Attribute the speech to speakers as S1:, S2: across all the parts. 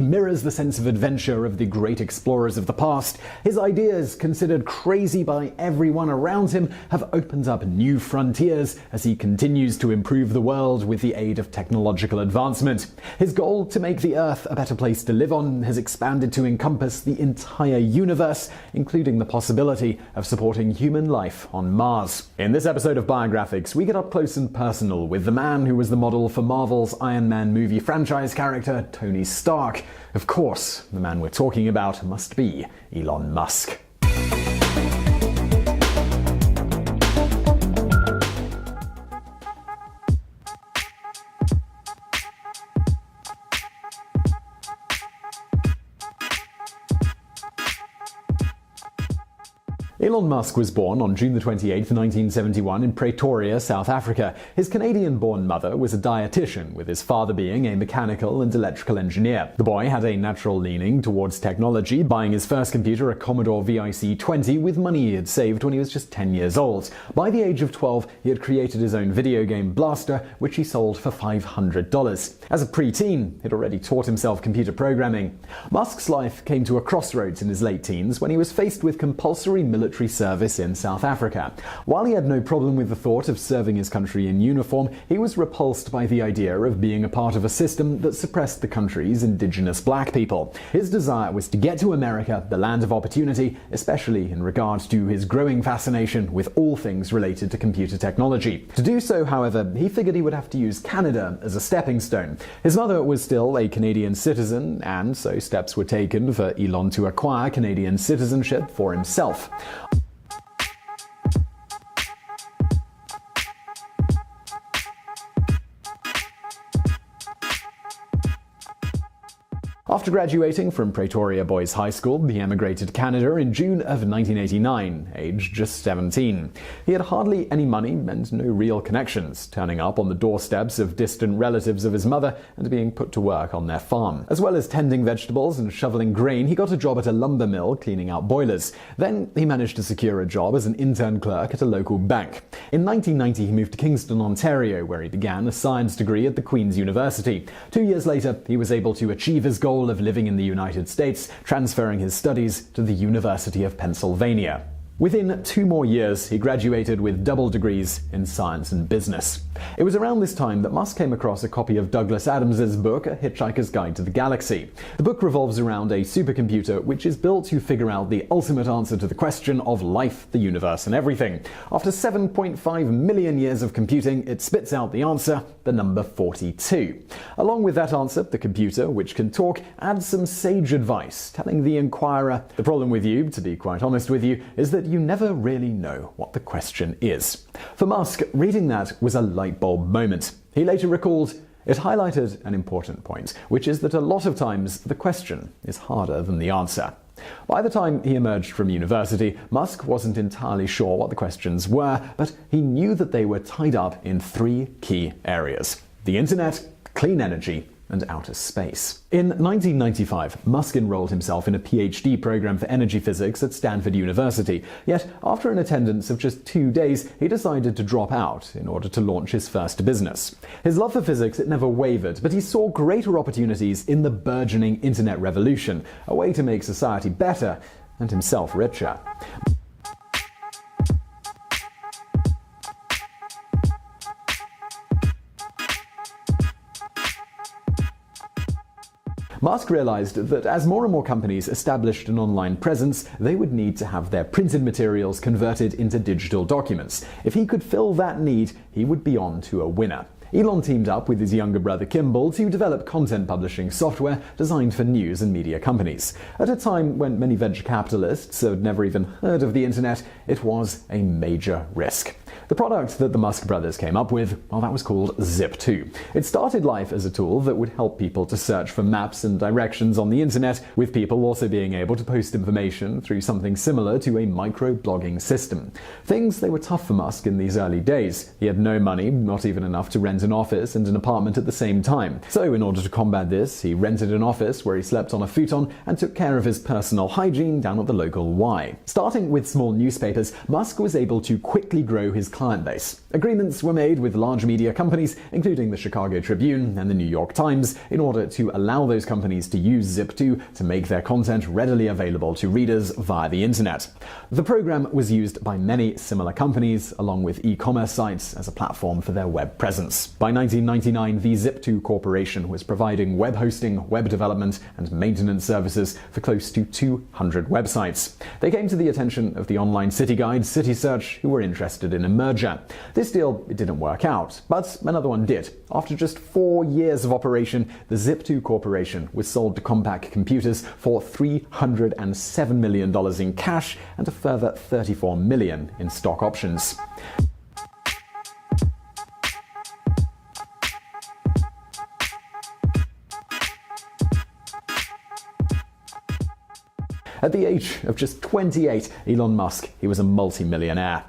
S1: mirrors the sense of adventure of the great explorers of the past. His ideas, considered crazy by everyone around him, have opened up new frontiers as he continues to improve the world with the aid of technological advancement. His goal to make the Earth a better place to live on has expanded to encompass the entire universe, including the possibility of supporting human life on Mars. In this episode of Biographics, we get up close and personal with the man who was the model for Marvel's Iron Man movie franchise character, Tony Stark. Of course, the man we're talking about must be Elon Musk. Elon Musk was born on June 28, 1971 in Pretoria, South Africa. His Canadian-born mother was a dietitian, with his father being a mechanical and electrical engineer. The boy had a natural leaning towards technology, buying his first computer, a Commodore VIC-20, with money he had saved when he was just 10 years old. By the age of 12, he had created his own video game blaster, which he sold for $500. As a preteen, he'd already taught himself computer programming. Musk's life came to a crossroads in his late teens when he was faced with compulsory military service in South Africa. While he had no problem with the thought of serving his country in uniform, he was repulsed by the idea of being a part of a system that suppressed the country's indigenous black people. His desire was to get to America, the land of opportunity, especially in regard to his growing fascination with all things related to computer technology. To do so, however, he figured he would have to use Canada as a stepping stone. His mother was still a Canadian citizen, and so steps were taken for Elon to acquire Canadian citizenship for himself. After graduating from Pretoria Boys High School, he emigrated to Canada in June of 1989, aged just 17. He had hardly any money and no real connections, turning up on the doorsteps of distant relatives of his mother and being put to work on their farm. As well as tending vegetables and shoveling grain, he got a job at a lumber mill cleaning out boilers. Then he managed to secure a job as an intern clerk at a local bank. In 1990, he moved to Kingston, Ontario, where he began a science degree at the Queen's University. 2 years later, he was able to achieve his goal of living in the United States, transferring his studies to the University of Pennsylvania. Within 2 more years, he graduated with double degrees in science and business. It was around this time that Musk came across a copy of Douglas Adams's book, A Hitchhiker's Guide to the Galaxy. The book revolves around a supercomputer which is built to figure out the ultimate answer to the question of life, the universe, and everything. After 7.5 million years of computing, it spits out the answer, the number 42. Along with that answer, the computer, which can talk, adds some sage advice, telling the inquirer, "The problem with you, to be quite honest with you, is that you never really know what the question is." For Musk, reading that was a light bulb moment. He later recalled, "It highlighted an important point, which is that a lot of times the question is harder than the answer." By the time he emerged from university, Musk wasn't entirely sure what the questions were, but he knew that they were tied up in 3 key areas: the internet, clean energy, and outer space. In 1995, Musk enrolled himself in a PhD program for energy physics at Stanford University. Yet, after an attendance of just 2 days, he decided to drop out in order to launch his first business. His love for physics had never wavered, but he saw greater opportunities in the burgeoning internet revolution, a way to make society better and himself richer. Musk realized that as more and more companies established an online presence, they would need to have their printed materials converted into digital documents. If he could fill that need, he would be on to a winner. Elon teamed up with his younger brother Kimball to develop content publishing software designed for news and media companies. At a time when many venture capitalists had never even heard of the internet, it was a major risk. The product that the Musk brothers came up with, well, that was called Zip2. It started life as a tool that would help people to search for maps and directions on the internet, with people also being able to post information through something similar to a micro-blogging system. Things, they were tough for Musk in these early days. He had no money, not even enough to rent an office and an apartment at the same time. So in order to combat this, he rented an office where he slept on a futon and took care of his personal hygiene down at the local Y. Starting with small newspapers, Musk was able to quickly grow his client client base. Agreements were made with large media companies, including the Chicago Tribune and the New York Times, in order to allow those companies to use Zip2 to make their content readily available to readers via the internet. The program was used by many similar companies, along with e-commerce sites, as a platform for their web presence. By 1999, the Zip2 Corporation was providing web hosting, web development, and maintenance services for close to 200 websites. They came to the attention of the online city guide City Search, who were interested in a merger. This deal didn't work out, but another one did. After just 4 years of operation, the Zip2 Corporation was sold to Compaq Computers for $307 million in cash and a further $34 million in stock options. At the age of just 28, Elon Musk, he was a multi-millionaire.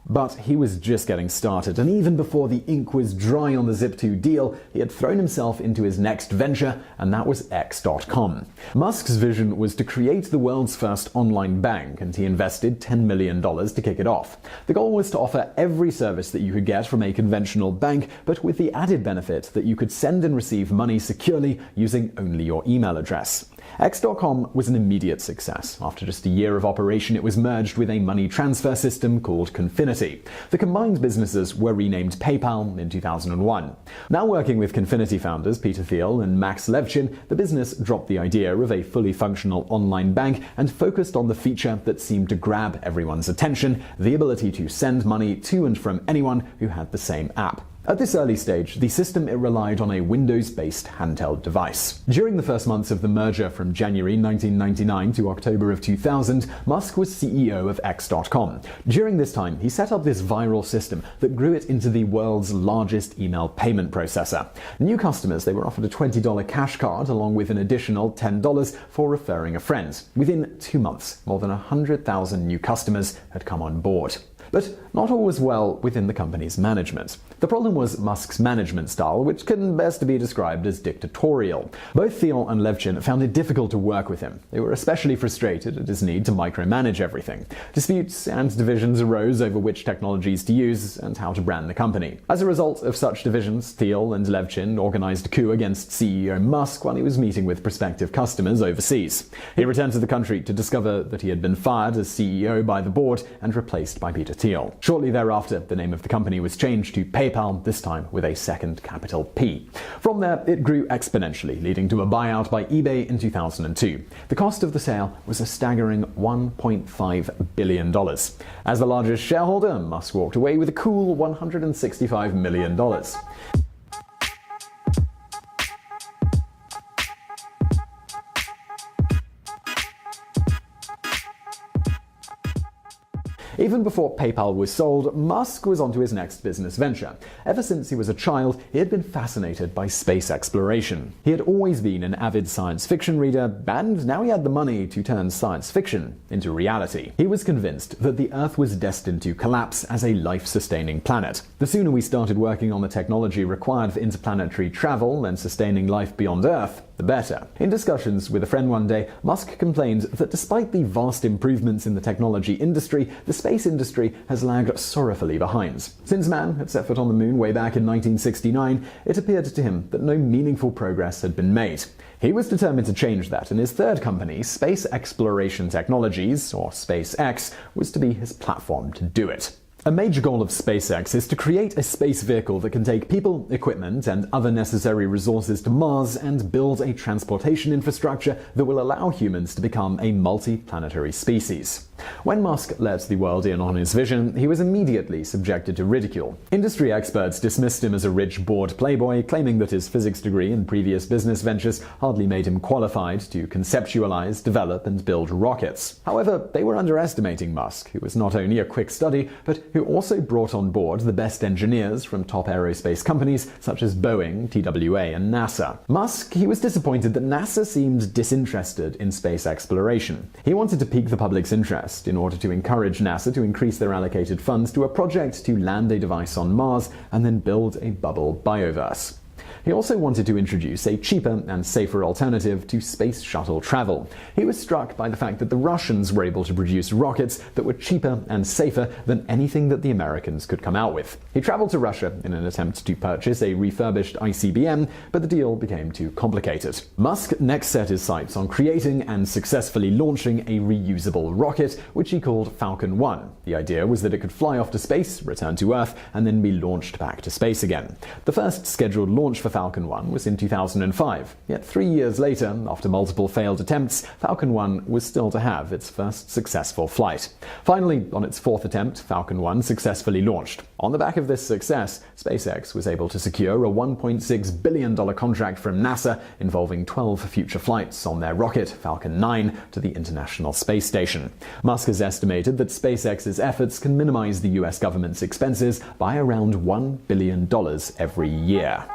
S1: But he was just getting started, and even before the ink was dry on the Zip2 deal, he had thrown himself into his next venture, and that was X.com. Musk's vision was to create the world's first online bank, and he invested $10 million to kick it off. The goal was to offer every service that you could get from a conventional bank, but with the added benefit that you could send and receive money securely using only your email address. X.com was an immediate success. After just a year of operation, it was merged with a money transfer system called Confinity. The combined businesses were renamed PayPal in 2001. Now working with Confinity founders Peter Thiel and Max Levchin, the business dropped the idea of a fully functional online bank and focused on the feature that seemed to grab everyone's attention: the ability to send money to and from anyone who had the same app. At this early stage, the system relied on a Windows-based handheld device. During the first months of the merger from January 1999 to October of 2000, Musk was CEO of X.com. During this time, he set up this viral system that grew it into the world's largest email payment processor. New customers, they were offered a $20 cash card along with an additional $10 for referring a friend. Within 2 months, more than 100,000 new customers had come on board. But not all was well within the company's management. The problem was Musk's management style, which can best be described as dictatorial. Both Thiel and Levchin found it difficult to work with him. They were especially frustrated at his need to micromanage everything. Disputes and divisions arose over which technologies to use and how to brand the company. As a result of such divisions, Thiel and Levchin organized a coup against CEO Musk while he was meeting with prospective customers overseas. He returned to the country to discover that he had been fired as CEO by the board and replaced by Peter Thiel. Shortly thereafter, the name of the company was changed to PayPal, this time with a second capital P. From there, it grew exponentially, leading to a buyout by eBay in 2002. The cost of the sale was a staggering $1.5 billion. As the largest shareholder, Musk walked away with a cool $165 million. Even before PayPal was sold, Musk was onto his next business venture. Ever since he was a child, he had been fascinated by space exploration. He had always been an avid science fiction reader, and now he had the money to turn science fiction into reality. He was convinced that the Earth was destined to collapse as a life-sustaining planet. The sooner we started working on the technology required for interplanetary travel and sustaining life beyond Earth, the better. In discussions with a friend one day, Musk complained that despite the vast improvements in the technology industry, the space industry has lagged sorrowfully behind. Since man had set foot on the moon way back in 1969, it appeared to him that no meaningful progress had been made. He was determined to change that, and his third company, Space Exploration Technologies, or SpaceX, was to be his platform to do it. A major goal of SpaceX is to create a space vehicle that can take people, equipment, and other necessary resources to Mars and build a transportation infrastructure that will allow humans to become a multi-planetary species. When Musk let the world in on his vision, he was immediately subjected to ridicule. Industry experts dismissed him as a rich, bored playboy, claiming that his physics degree and previous business ventures hardly made him qualified to conceptualize, develop, and build rockets. However, they were underestimating Musk, who was not only a quick study, but who also brought on board the best engineers from top aerospace companies such as Boeing, TWA, and NASA. Musk, he was disappointed that NASA seemed disinterested in space exploration. He wanted to pique the public's interest in order to encourage NASA to increase their allocated funds to a project to land a device on Mars and then build a bubble bioverse. He also wanted to introduce a cheaper and safer alternative to space shuttle travel. He was struck by the fact that the Russians were able to produce rockets that were cheaper and safer than anything that the Americans could come out with. He traveled to Russia in an attempt to purchase a refurbished ICBM, but the deal became too complicated. Musk next set his sights on creating and successfully launching a reusable rocket, which he called Falcon 1. The idea was that it could fly off to space, return to Earth, and then be launched back to space again. The first scheduled launch for Falcon 1 was in 2005, yet 3 years later, after multiple failed attempts, Falcon 1 was still to have its first successful flight. Finally, on its fourth attempt, Falcon 1 successfully launched. On the back of this success, SpaceX was able to secure a $1.6 billion contract from NASA involving 12 future flights on their rocket, Falcon 9, to the International Space Station. Musk has estimated that SpaceX's efforts can minimize the US government's expenses by around $1 billion every year.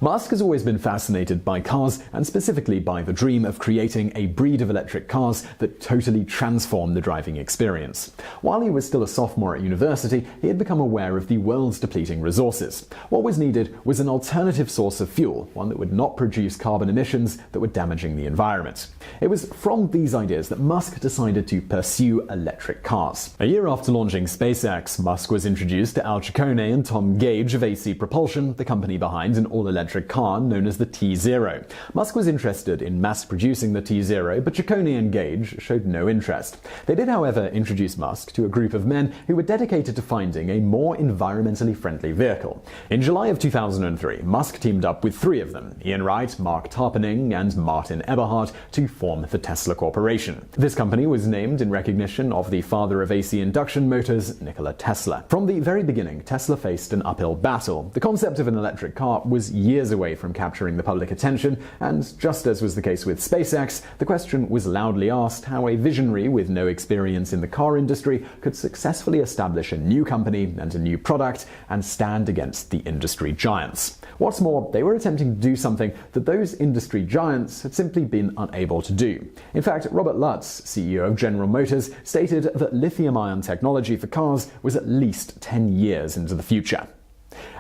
S1: Musk has always been fascinated by cars, and specifically by the dream of creating a breed of electric cars that totally transform the driving experience. While he was still a sophomore at university, he had become aware of the world's depleting resources. What was needed was an alternative source of fuel, one that would not produce carbon emissions that were damaging the environment. It was from these ideas that Musk decided to pursue electric cars. A year after launching SpaceX, Musk was introduced to Al Ciccone and Tom Gage of AC Propulsion, the company behind an all-electric car known as the T-Zero. Musk was interested in mass-producing the T-Zero, but Ciccone and Gage showed no interest. They did, however, introduce Musk to a group of men who were dedicated to finding a more environmentally friendly vehicle. In July of 2003, Musk teamed up with three of them, Ian Wright, Mark Tarpenning, and Martin Eberhard, to form the Tesla Corporation. This company was named in recognition of the father of AC induction motors, Nikola Tesla. From the very beginning, Tesla faced an uphill battle. The concept of an electric car was years away from capturing the public attention, and just as was the case with SpaceX, the question was loudly asked how a visionary with no experience in the car industry could successfully establish a new company and a new product and stand against the industry giants. What's more, they were attempting to do something that those industry giants had simply been unable to do. In fact, Robert Lutz, CEO of General Motors, stated that lithium-ion technology for cars was at least 10 years into the future.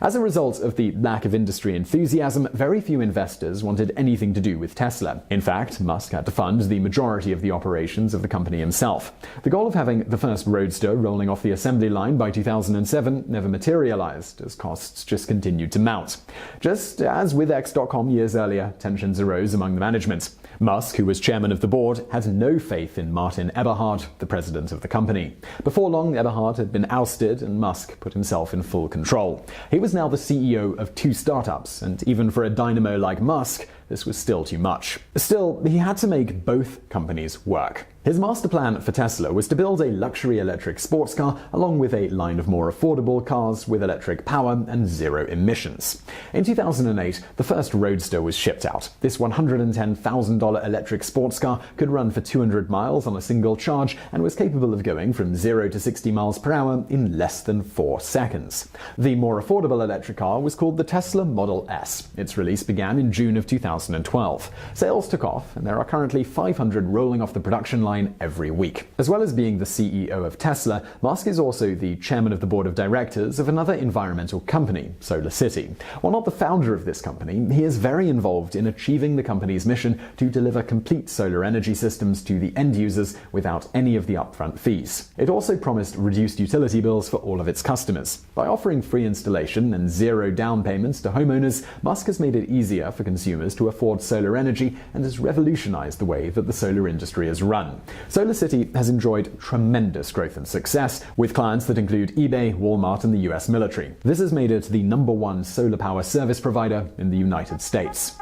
S1: As a result of the lack of industry enthusiasm, very few investors wanted anything to do with Tesla. In fact, Musk had to fund the majority of the operations of the company himself. The goal of having the first Roadster rolling off the assembly line by 2007 never materialized, as costs just continued to mount. Just as with X.com years earlier, tensions arose among the management. Musk, who was chairman of the board, had no faith in Martin Eberhard, the president of the company. Before long, Eberhard had been ousted and Musk put himself in full control. He was now the CEO of two startups, and even for a dynamo like Musk, this was still too much. Still, he had to make both companies work. His master plan for Tesla was to build a luxury electric sports car along with a line of more affordable cars with electric power and zero emissions. In 2008, the first Roadster was shipped out. This $110,000 electric sports car could run for 200 miles on a single charge and was capable of going from 0 to 60 miles per hour in less than 4 seconds. The more affordable electric car was called the Tesla Model S. Its release began in June of 2012. Sales took off, and there are currently 500 rolling off the production line every week. As well as being the CEO of Tesla, Musk is also the chairman of the board of directors of another environmental company, SolarCity. While not the founder of this company, he is very involved in achieving the company's mission to deliver complete solar energy systems to the end users without any of the upfront fees. It also promised reduced utility bills for all of its customers. By offering free installation and zero down payments to homeowners, Musk has made it easier for consumers to afford solar energy and has revolutionized the way that the solar industry is run. SolarCity has enjoyed tremendous growth and success, with clients that include eBay, Walmart, and the US military. This has made it the #1 solar power service provider in the United States.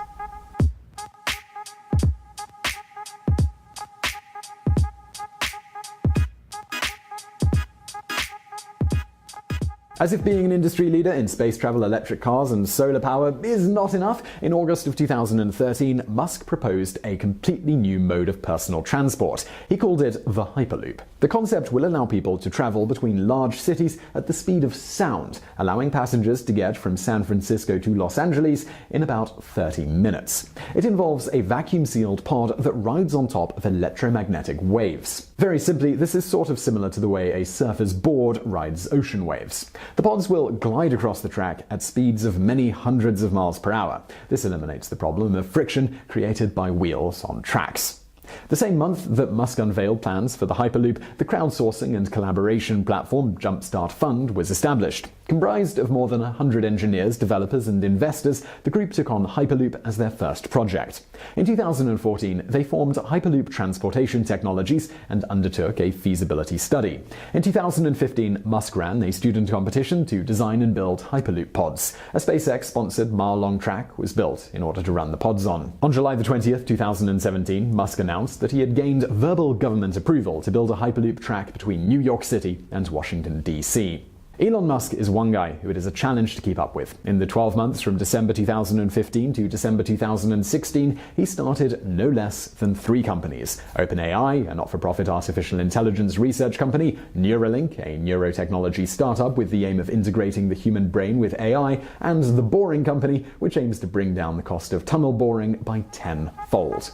S1: As if being an industry leader in space travel, electric cars, and solar power is not enough, in August of 2013, Musk proposed a completely new mode of personal transport. He called it the Hyperloop. The concept will allow people to travel between large cities at the speed of sound, allowing passengers to get from San Francisco to Los Angeles in about 30 minutes. It involves a vacuum-sealed pod that rides on top of electromagnetic waves. Very simply, this is sort of similar to the way a surfer's board rides ocean waves. The pods will glide across the track at speeds of many hundreds of miles per hour. This eliminates the problem of friction created by wheels on tracks. The same month that Musk unveiled plans for the Hyperloop, the crowdsourcing and collaboration platform Jumpstart Fund was established. Comprised of more than 100 engineers, developers, and investors, the group took on Hyperloop as their first project. In 2014, they formed Hyperloop Transportation Technologies and undertook a feasibility study. In 2015, Musk ran a student competition to design and build Hyperloop pods. A SpaceX-sponsored mile-long track was built in order to run the pods on. On July 20th, 2017, Musk announced that he had gained verbal government approval to build a Hyperloop track between New York City and Washington, D.C. Elon Musk is one guy who it is a challenge to keep up with. In the 12 months from December 2015 to December 2016, he started no less than 3 companies: OpenAI, a not-for-profit artificial intelligence research company; Neuralink, a neurotechnology startup with the aim of integrating the human brain with AI; and The Boring Company, which aims to bring down the cost of tunnel boring by 10-fold.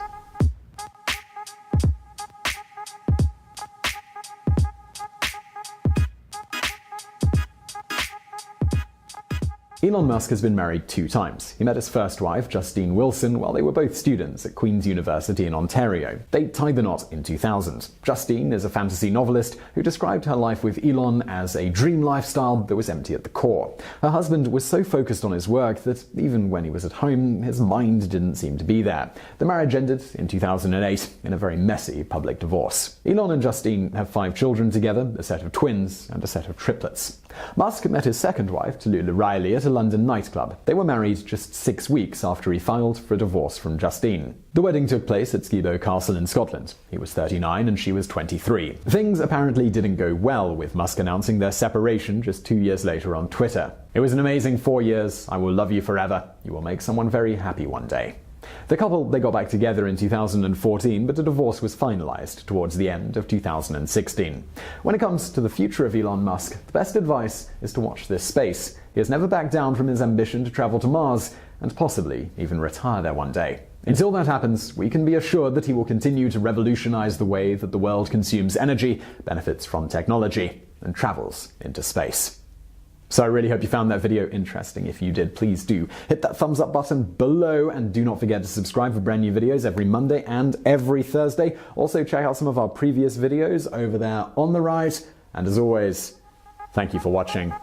S1: Elon Musk has been married 2 times. He met his first wife, Justine Wilson, while they were both students at Queen's University in Ontario. They tied the knot in 2000. Justine is a fantasy novelist who described her life with Elon as a dream lifestyle that was empty at the core. Her husband was so focused on his work that even when he was at home, his mind didn't seem to be there. The marriage ended in 2008 in a very messy public divorce. Elon and Justine have 5 children together, a set of twins and a set of triplets. Musk met his second wife, Tallulah Riley, at a London nightclub. They were married just 6 weeks after he filed for a divorce from Justine. The wedding took place at Skibo Castle in Scotland. He was 39 and she was 23. Things apparently didn't go well, with Musk announcing their separation just 2 years later on Twitter. "It was an amazing 4 years. I will love you forever. You will make someone very happy one day." The couple, they got back together in 2014, but a divorce was finalized towards the end of 2016. When it comes to the future of Elon Musk, the best advice is to watch this space. He has never backed down from his ambition to travel to Mars and possibly even retire there one day. Until that happens, we can be assured that he will continue to revolutionize the way that the world consumes energy, benefits from technology, and travels into space. So I really hope you found that video interesting. If you did, please do hit that thumbs up button below, and do not forget to subscribe for brand new videos every Monday and every Thursday. Also check out some of our previous videos over there on the right, and as always, thank you for watching.